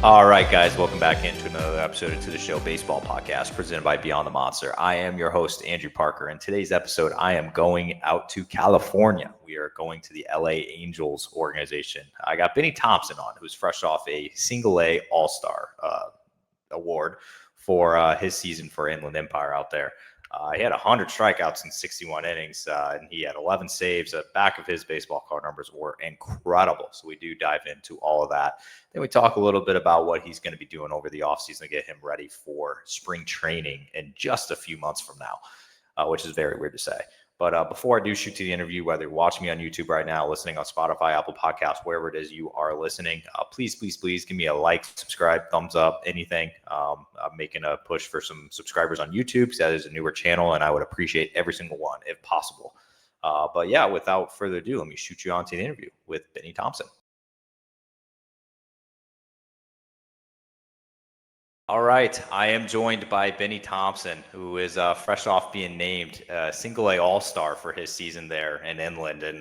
All right, guys, welcome back into another episode of To The Show Baseball Podcast presented by Beyond the Monster. I am your host, Andrew Parker. In today's episode, I am going out to California. We are going to the LA Angels organization. I got Benny Thompson on, who's fresh off a single-A All-Star award for his season for Inland Empire out there. He had 100 strikeouts in 61 innings, and he had 11 saves. The back of his baseball card numbers were incredible. So we do dive into all of that. Then we talk a little bit about what he's going to be doing over the offseason to get him ready for spring training in just a few months from now, which is very weird to say. But before I do shoot to the interview, whether you're watching me on YouTube right now, listening on Spotify, Apple Podcasts, wherever it is you are listening, please give me a like, subscribe, thumbs up, anything. I'm making a push for some subscribers on YouTube because that is a newer channel, and I would appreciate every single one if possible. But yeah, without further ado, let me shoot you on to the interview with Benny Thompson. All right, I am joined by Benny Thompson, who is fresh off being named single-A All-Star for his season there in Inland, and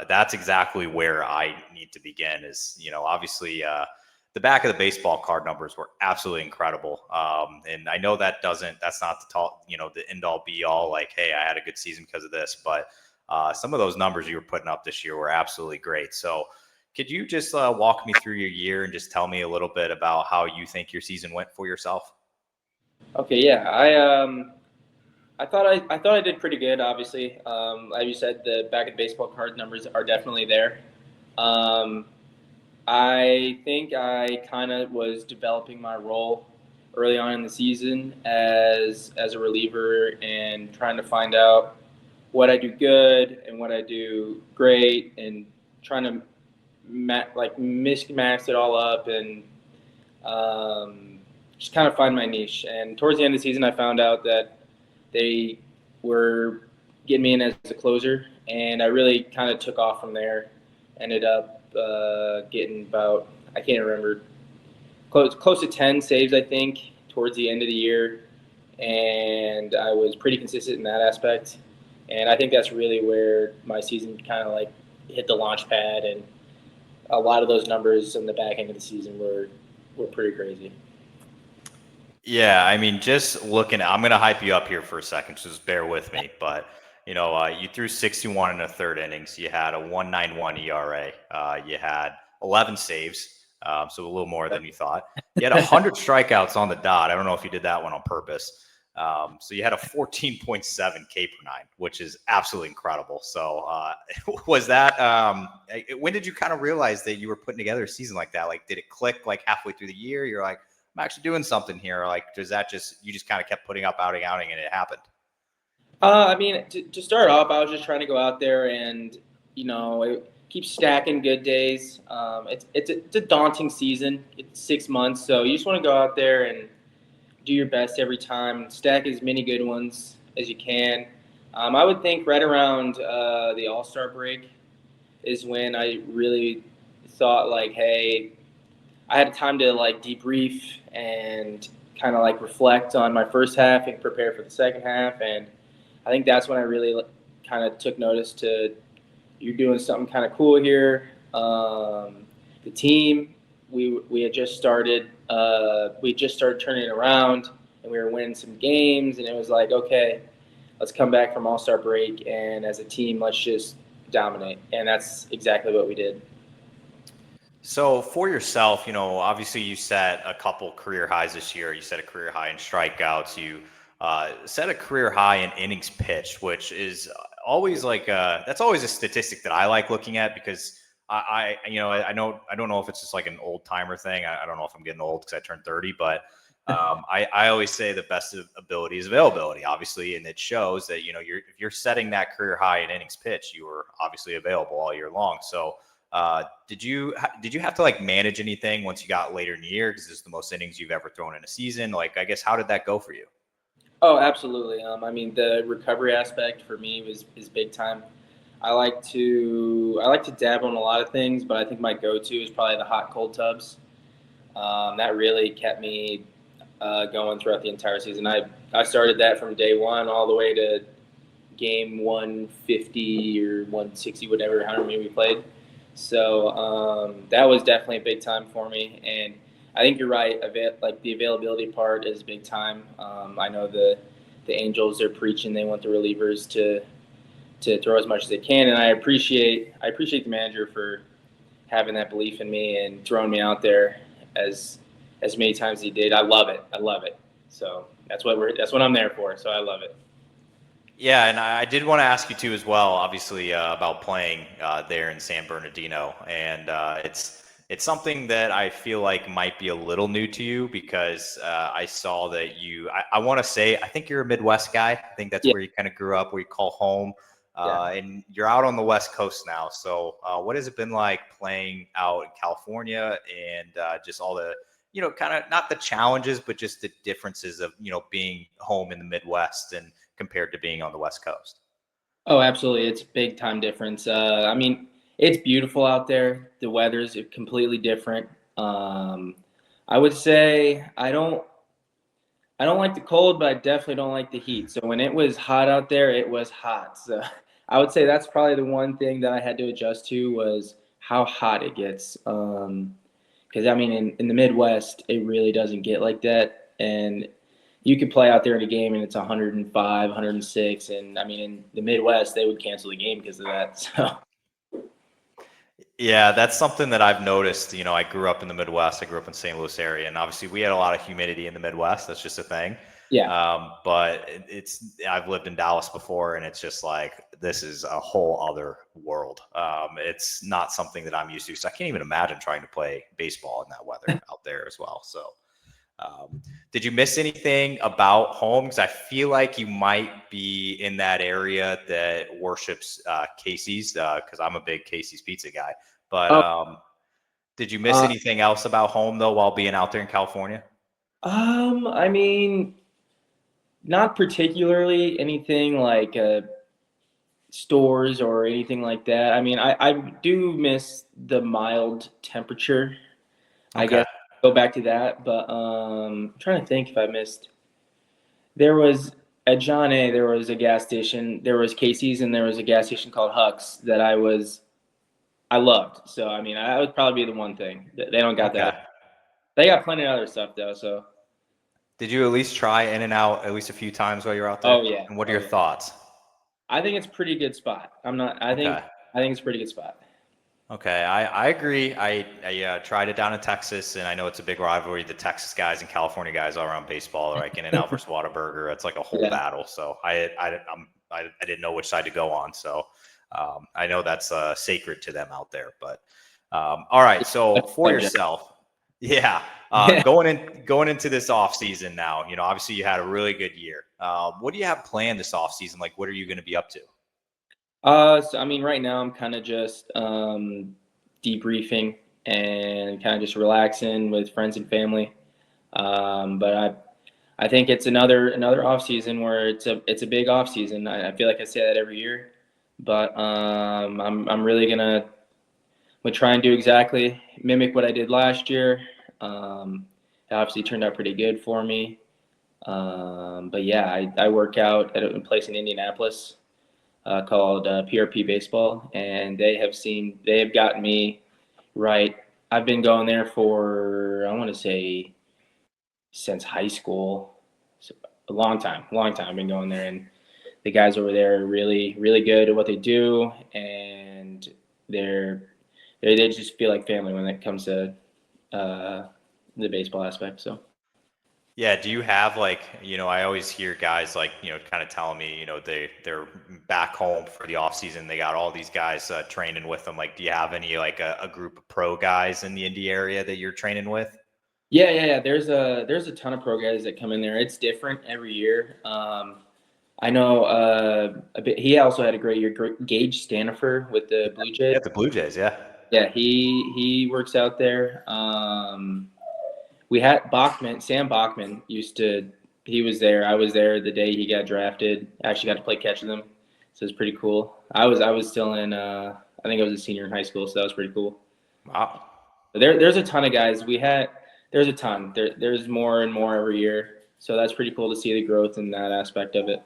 that's exactly where I need to begin. Is obviously the back of the baseball card numbers were absolutely incredible, and I know that's not the end-all be-all. Like, hey, I had a good season because of this, but some of those numbers you were putting up this year were absolutely great. So. Could you just walk me through your year and just tell me a little bit about how you think your season went for yourself? Okay, yeah, I thought I did pretty good. Obviously, like you said, the back of the baseball card numbers are definitely there. Um, I think I kind of was developing my role early on in the season as a reliever and trying to find out what I do good and what I do great and trying to mix it all up and just kind of find my niche. And towards the end of the season, I found out that they were getting me in as a closer, and I really kind of took off from there. Ended up getting about, I can't remember, close to 10 saves, I think, towards the end of the year. And I was pretty consistent in that aspect. And I think that's really where my season kind of like hit the launch pad, and a lot of those numbers in the back end of the season were pretty crazy. Yeah, I mean, just looking, I'm going to hype you up here for a second, so just bear with me. But, you threw 61 in the third innings. You had a 1.91 ERA. You had 11 saves, so a little more than you thought. You had 100 strikeouts on the dot. I don't know if you did that one on purpose. So you had a 14.7 K per nine, which is absolutely incredible. So was that when did you kind of realize that you were putting together a season like that? Like, did it click like halfway through the year? You're like, I'm actually doing something here. Like, does that you just kind of kept putting up outing, and it happened? I mean, to start off, I was just trying to go out there and keep stacking good days. It's a daunting season. It's 6 months, so you just want to go out there and do your best every time, stack as many good ones as you can. I would think right around the All-Star break is when I really thought like, hey, I had time to like debrief and kind of like reflect on my first half and prepare for the second half. And I think that's when I really kind of took notice to you're doing something kind of cool here. The team, we had just started. We just started turning it around, and we were winning some games. And it was like, okay, let's come back from All-Star break, and as a team, let's just dominate. And that's exactly what we did. So for yourself, obviously you set a couple career highs this year. You set a career high in strikeouts. You set a career high in innings pitched, which is always that's always a statistic that I like looking at because I don't know if it's just like an old timer thing. I don't know if I'm getting old because I turned 30, but I always say the best of ability is availability, obviously, and it shows that if you're setting that career high in innings pitched, you were obviously available all year long. So. Did you have to like manage anything once you got later in the year? Because this is the most innings you've ever thrown in a season. Like, I guess, how did that go for you? Oh, absolutely. I mean, the recovery aspect for me is big time. I like to dabble in a lot of things, but I think my go-to is probably the hot cold tubs. That really kept me going throughout the entire season. I started that from day one all the way to game 150 or 160, whatever, however many we played. So that was definitely a big time for me. And I think you're right. Like the availability part is big time. I know the Angels are preaching they want the relievers to throw as much as they can, and I appreciate the manager for having that belief in me and throwing me out there as many times as he did. I love it. So that's what I'm there for. So I love it. Yeah, and I did want to ask you too as well, obviously about playing there in San Bernardino, and it's something that I feel like might be a little new to you because I saw that I want to say I think you're a Midwest guy. I think that's where you kind of grew up, where you call home, and you're out on the West Coast now. So what has it been like playing out in California and just all the kind of not the challenges, but just the differences of being home in the Midwest and compared to being on the West Coast? Oh, absolutely. It's a big time difference. I mean, it's beautiful out there. The weather's completely different. I would say I don't like the cold, but I definitely don't like the heat. So when it was hot out there, it was hot. So I would say that's probably the one thing that I had to adjust to was how hot it gets. Because I mean, in the Midwest, it really doesn't get like that, and you could play out there in a game and it's 105, 106, and I mean in the Midwest they would cancel the game because of that. So yeah, that's something that I've noticed. I grew up in the Midwest. I grew up in St. Louis area, and obviously we had a lot of humidity in the Midwest. That's just a thing. yeah, But I've lived in Dallas before, and it's just like this is a whole other world. It's not something that I'm used to, so I can't even imagine trying to play baseball in that weather out there as well. So. Did you miss anything about home? Because I feel like you might be in that area that worships Casey's, because I'm a big Casey's pizza guy. But did you miss anything else about home, though, while being out there in California? I mean, not particularly anything like stores or anything like that. I mean, I do miss the mild temperature. I Okay. guess go back to that, but I'm trying to think if I missed. There was at John A. There was a gas station. There was Casey's, and there was a gas station called Huck's that I loved. So I mean, I would probably be the one thing they don't got Okay. that. They got plenty of other stuff though. So Did you at least try In-N-Out at least a few times while you're out there? oh yeah, And what are your thoughts? I think it's a pretty good spot. I'm not. Okay. I think it's a pretty good spot. Okay, I agree. I tried it down in Texas, and I know it's a big rivalry. The Texas guys and California guys all around baseball, like In-N-Out versus Whataburger. It's like a whole battle. So I didn't know which side to go on. So I know that's sacred to them out there. But all right. So for yourself, yeah, going into this off season now. Obviously you had a really good year. What do you have planned this off season? Like, what are you going to be up to? So I mean, right now I'm kind of just debriefing and kind of just relaxing with friends and family. But I think it's another off season where it's a big off season. I feel like I say that every year, but I'm really gonna try and do exactly mimic what I did last year. It obviously turned out pretty good for me. But yeah, I work out at a place in Indianapolis called PRP Baseball, and they have gotten me right. I've been going there for I want to say since high school, so a long time. I've been going there, and the guys over there are really good at what they do, and they just feel like family when it comes to the baseball aspect. So. Yeah, do you have I always hear guys kind of telling me, they're back home for the off season. They got all these guys training with them. Like, do you have any a group of pro guys in the Indy area that you're training with? Yeah. There's a ton of pro guys that come in there. It's different every year. I know a bit. He also had a great year. Gage Stanifer with the Blue Jays. Yeah, the Blue Jays. Yeah. Yeah, he works out there. We had Sam Bachman he was there. I was there the day he got drafted. I actually got to play catch with him. So it's pretty cool. I was still in, I think I was a senior in high school, so that was pretty cool. Wow. But there's a ton of guys. There's a ton. There's more and more every year. So that's pretty cool to see the growth in that aspect of it.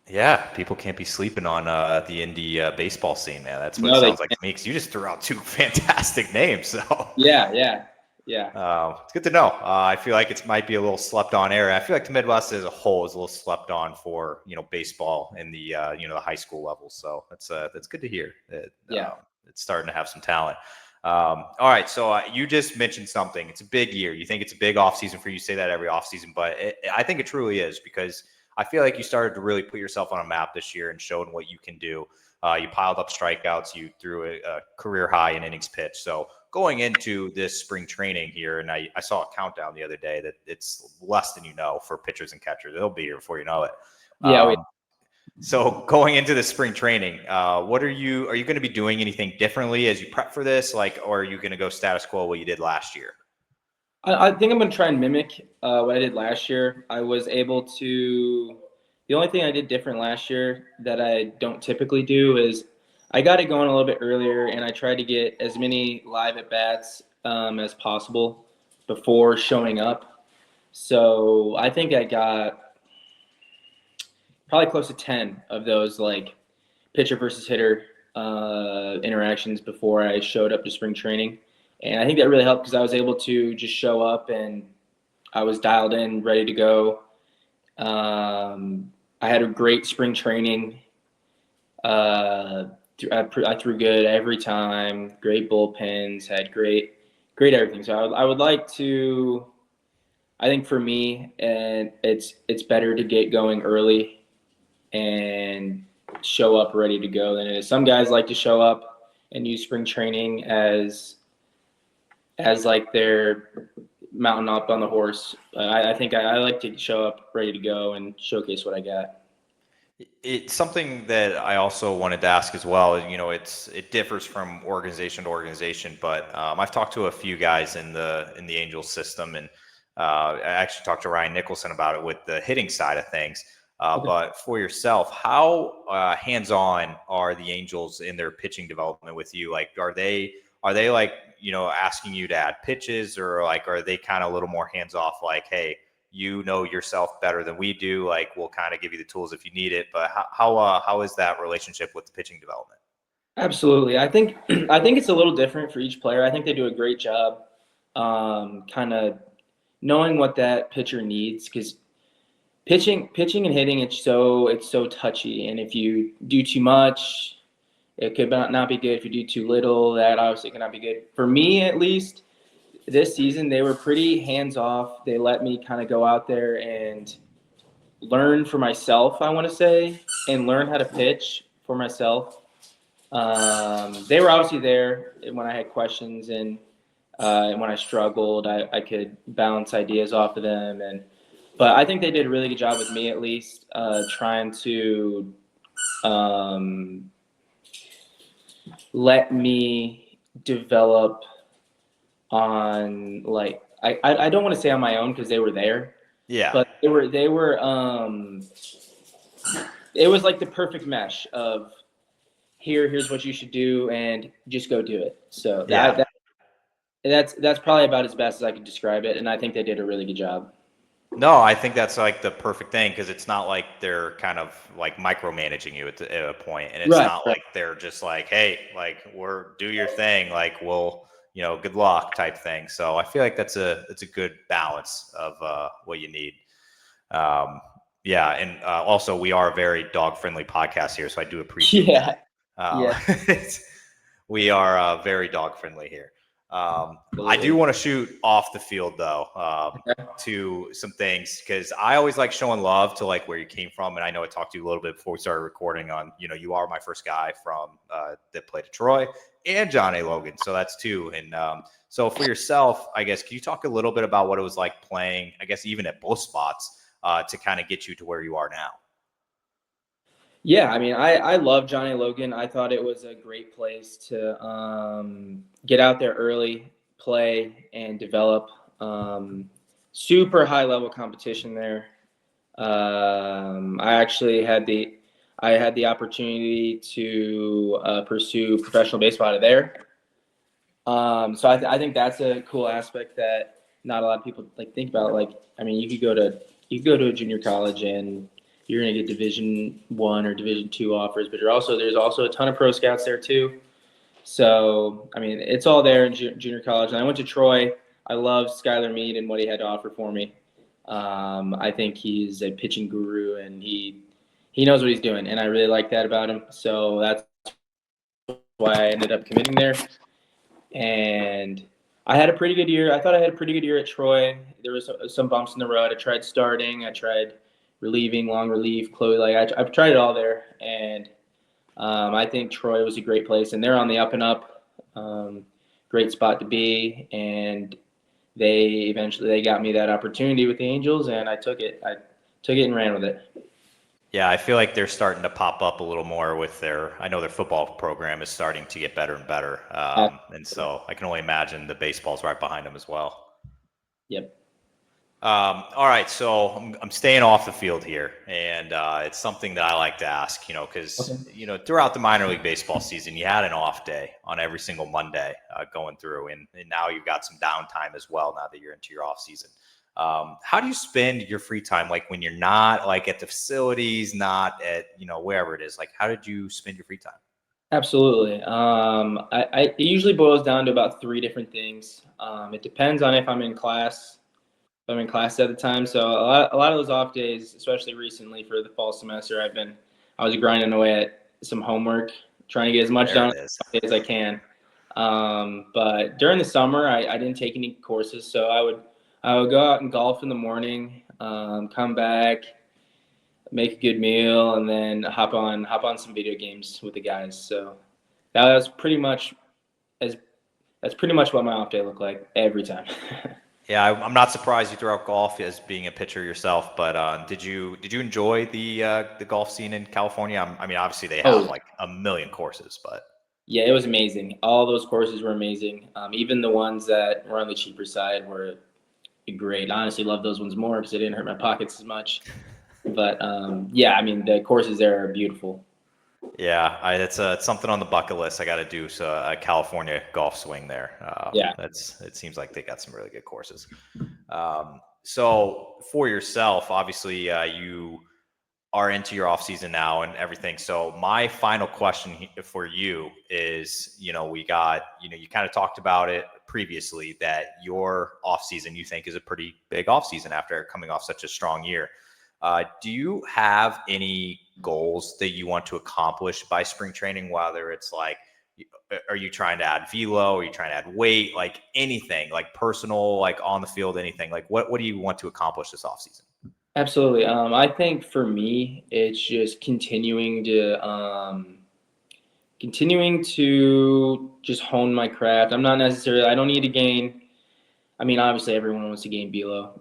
Yeah, people can't be sleeping on the Indy baseball scene, man. That's what it sounds like to me, because you just threw out two fantastic names. So Yeah. Yeah. It's good to know. I feel like it might be a little slept on area. I feel like the Midwest as a whole is a little slept on for, baseball in the, the high school level. So that's good to hear that Yeah. it's starting to have some talent. All right. So you just mentioned something. It's a big year. You think it's a big offseason for you. You say that every offseason, but I think it truly is, because I feel like you started to really put yourself on a map this year and showed what you can do. You piled up strikeouts. You threw a career high in innings pitched. So going into this spring training here, and I saw a countdown the other day that it's less than for pitchers and catchers. They'll be here before you know it. Yeah. So going into the spring training, what are you going to be doing anything differently as you prep for this? Or are you going to go status quo what you did last year? I think I'm going to try and mimic what I did last year. I was able to – the only thing I did different last year that I don't typically do is I got it going a little bit earlier, and I tried to get as many live at-bats as possible before showing up. So I think I got probably close to 10 of those, like, pitcher versus hitter interactions before I showed up to spring training. And I think that really helped because I was able to just show up and I was dialed in, ready to go. I had a great spring training. I threw good every time, great bullpens, had great everything. So I would like to, I think for me, and it's better to get going early and show up ready to go than it is. Some guys like to show up and use spring training as like their mountain up on the horse. I think I like to show up ready to go and showcase what I got. It's something that I also wanted to ask as well. It differs from organization to organization, but I've talked to a few guys in the Angels system, and I actually talked to Ryan Nicholson about it with the hitting side of things. Okay. But for yourself, how hands-on are the Angels in their pitching development with you? Like, are they like, asking you to add pitches, or like, are they kind of a little more hands-off? Like, hey, yourself better than we do. Like, we'll kind of give you the tools if you need it. But how is that relationship with the pitching development? Absolutely. I think it's a little different for each player. I think they do a great job kind of knowing what that pitcher needs, because pitching and hitting, it's so touchy, and if you do too much, it could not be good. If you do too little, that obviously cannot be good. For me, at least, this season, they were pretty hands-off. They let me kind of go out there and learn for myself, I want to say, and learn how to pitch for myself. They were obviously there when I had questions, and when I struggled, I could bounce ideas off of them. But I think they did a really good job with me, at least, trying to let me develop on, like, I don't want to say on my own because they were there. Yeah. But they were it was like the perfect mesh of here's what you should do and just go do it. So that's probably about as best as I could describe it, and I think they did a really good job. No, I think that's like the perfect thing, because it's not like they're kind of like micromanaging you at a point, and it's not like they're just like, hey, like, do your thing, like, we'll, good luck type thing. So I feel like that's a good balance of what you need. Yeah, and also we are a very dog friendly podcast here, so I do appreciate that. We are very dog friendly here. I do want to shoot off the field though, to some things, because I always like showing love to like where you came from. And I know I talked to you a little bit before we started recording on, you are my first guy from that played at Troy, and John A. Logan. So that's two. And so for yourself, I guess, can you talk a little bit about what it was like playing, I guess, even at both spots to kind of get you to where you are now? Yeah, I mean, I love Johnny Logan. I thought it was a great place to get out there early, play, and develop. Super high level competition there. I actually had the opportunity to pursue professional baseball out of there. So I think that's a cool aspect that not a lot of people like think about. Like, I mean, you could go to a junior college and you're going to get Division I or Division II offers, but there's also a ton of pro scouts there too. So, I mean, it's all there in junior college. And I went to Troy. I love Skylar Meade and what he had to offer for me. I think he's a pitching guru, and he knows what he's doing, and I really like that about him. So that's why I ended up committing there. And I had a pretty good year. I thought I had a pretty good year at Troy. There was some bumps in the road. I tried starting. I tried relieving, long relief, Chloe. Like I've tried it all there, and I think Troy was a great place, and they're on the up and up. Great spot to be, and they got me that opportunity with the Angels, and I took it. I took it and ran with it. Yeah, I feel like they're starting to pop up a little more with I know their football program is starting to get better and better. And so I can only imagine the baseball's right behind them as well. Yep. All right, so I'm staying off the field here, and it's something that I like to ask, because throughout the minor league baseball season, you had an off day on every single Monday going through, and now you've got some downtime as well now that you're into your off season. How do you spend your free time, like when you're not like at the facilities, not at wherever it is? Like, how did you spend your free time? Absolutely. It usually boils down to about 3 different things. It depends on if I'm in class. I'm in class at the time, so a lot of those off days, especially recently for the fall semester, I was grinding away at some homework, trying to get as much done as I can. But during the summer, I didn't take any courses, so I would go out and golf in the morning, come back, make a good meal, and then hop on some video games with the guys. So that's pretty much what my off day looked like every time. Yeah, I'm not surprised you threw out golf as being a pitcher yourself, but did you enjoy the golf scene in California? I mean, obviously they have like a million courses, but yeah, it was amazing. All those courses were amazing. Even the ones that were on the cheaper side were great. I honestly love those ones more because they didn't hurt my pockets as much. But yeah, I mean the courses there are beautiful. Yeah, it's something on the bucket list I got to do. So a California golf swing there. Yeah, it seems like they got some really good courses. So for yourself, obviously you are into your off season now and everything. So my final question for you is, we got, you kind of talked about it previously that your off season you think is a pretty big off season after coming off such a strong year. Do you have any goals that you want to accomplish by spring training, whether it's like, are you trying to add velo? Are you trying to add weight? Like anything, like personal, like on the field, anything? Like what do you want to accomplish this offseason? absolutely. I think for me, it's just continuing to just hone my craft. I don't need to gain. I mean, obviously everyone wants to gain velo.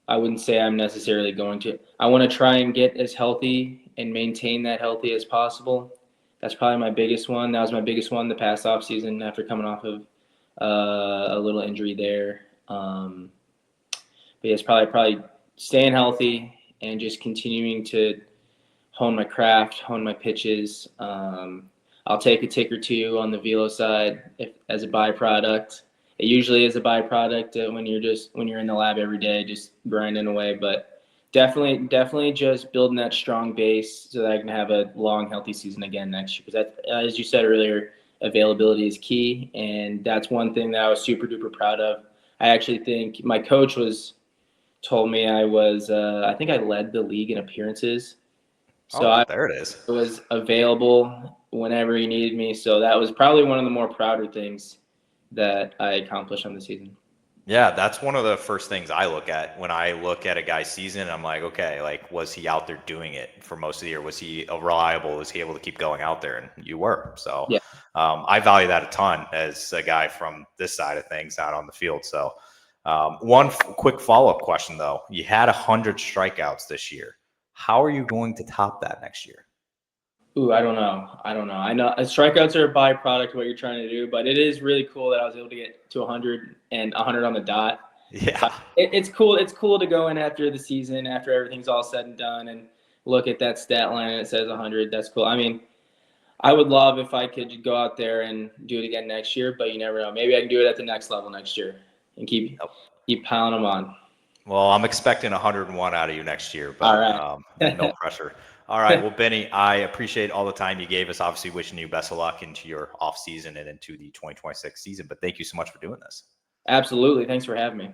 I wouldn't say I'm necessarily going to. I want to try and get as healthy and maintain that healthy as possible. That's probably my biggest one. That was my biggest one the past off season after coming off of a little injury there. But yeah, it's probably staying healthy and just continuing to hone my craft, hone my pitches. I'll take a tick or two on the velo side as a byproduct. It usually is a byproduct when you're in the lab every day, just grinding away. But definitely just building that strong base so that I can have a long, healthy season again next year. Because as you said earlier, availability is key, and that's one thing that I was super duper proud of. I actually think my coach told me I think I led the league in appearances. So there it is. I was available whenever he needed me. So that was probably one of the more prouder things that I accomplished on the season. Yeah, that's one of the first things I look at when I look at a guy's season. I'm like, okay, like, was he out there doing it for most of the year? Was he reliable? Was he able to keep going out there? And you were. So yeah. I value that a ton as a guy from this side of things out on the field. So one quick follow-up question, though. You had 100 strikeouts this year. How are you going to top that next year? Ooh, I don't know. I know strikeouts are a byproduct of what you're trying to do, but it is really cool that I was able to get to 100 and 100 on the dot. Yeah, it's cool. It's cool to go in after the season, after everything's all said and done, and look at that stat line and it says 100. That's cool. I mean, I would love if I could go out there and do it again next year, but you never know. Maybe I can do it at the next level next year and keep piling them on. Well, I'm expecting 101 out of you next year, but all right. No pressure. All right. Well, Benny, I appreciate all the time you gave us. Obviously, wishing you best of luck into your off season and into the 2026 season. But thank you so much for doing this. Absolutely. Thanks for having me.